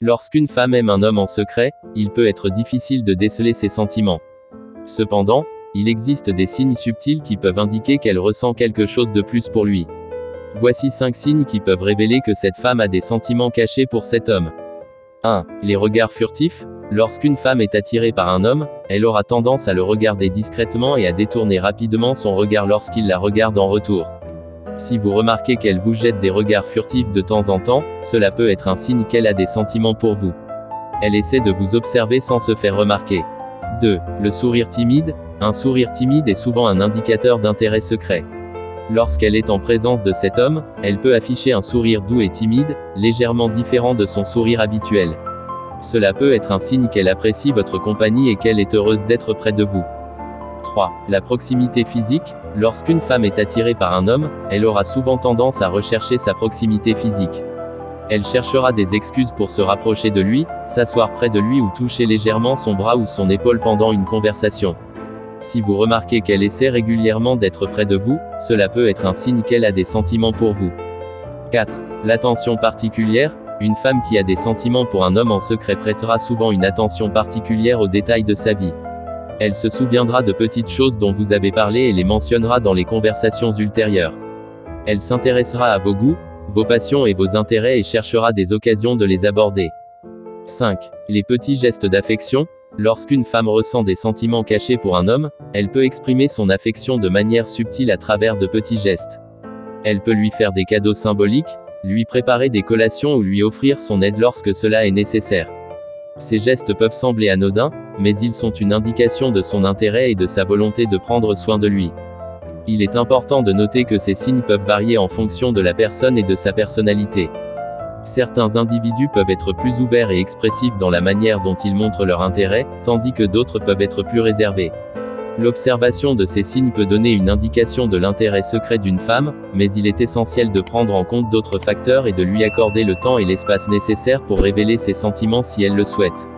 Lorsqu'une femme aime un homme en secret, il peut être difficile de déceler ses sentiments. Cependant, il existe des signes subtils qui peuvent indiquer qu'elle ressent quelque chose de plus pour lui. Voici 5 signes qui peuvent révéler que cette femme a des sentiments cachés pour cet homme. 1. Les regards furtifs. Lorsqu'une femme est attirée par un homme, elle aura tendance à le regarder discrètement et à détourner rapidement son regard lorsqu'il la regarde en retour. Si vous remarquez qu'elle vous jette des regards furtifs de temps en temps, cela peut être un signe qu'elle a des sentiments pour vous. Elle essaie de vous observer sans se faire remarquer. 2. Le sourire timide. Un sourire timide est souvent un indicateur d'intérêt secret. Lorsqu'elle est en présence de cet homme, elle peut afficher un sourire doux et timide, légèrement différent de son sourire habituel. Cela peut être un signe qu'elle apprécie votre compagnie et qu'elle est heureuse d'être près de vous. 3. La proximité physique. Lorsqu'une femme est attirée par un homme, elle aura souvent tendance à rechercher sa proximité physique. Elle cherchera des excuses pour se rapprocher de lui, s'asseoir près de lui ou toucher légèrement son bras ou son épaule pendant une conversation. Si vous remarquez qu'elle essaie régulièrement d'être près de vous, cela peut être un signe qu'elle a des sentiments pour vous. 4. L'attention particulière. Une femme qui a des sentiments pour un homme en secret prêtera souvent une attention particulière aux détails de sa vie. Elle se souviendra de petites choses dont vous avez parlé et les mentionnera dans les conversations ultérieures. Elle s'intéressera à vos goûts, vos passions et vos intérêts et cherchera des occasions de les aborder. 5. Les petits gestes d'affection. Lorsqu'une femme ressent des sentiments cachés pour un homme, elle peut exprimer son affection de manière subtile à travers de petits gestes. Elle peut lui faire des cadeaux symboliques, lui préparer des collations ou lui offrir son aide lorsque cela est nécessaire. Ces gestes peuvent sembler anodins, mais ils sont une indication de son intérêt et de sa volonté de prendre soin de lui. Il est important de noter que ces signes peuvent varier en fonction de la personne et de sa personnalité. Certains individus peuvent être plus ouverts et expressifs dans la manière dont ils montrent leur intérêt, tandis que d'autres peuvent être plus réservés. L'observation de ces signes peut donner une indication de l'intérêt secret d'une femme, mais il est essentiel de prendre en compte d'autres facteurs et de lui accorder le temps et l'espace nécessaires pour révéler ses sentiments si elle le souhaite.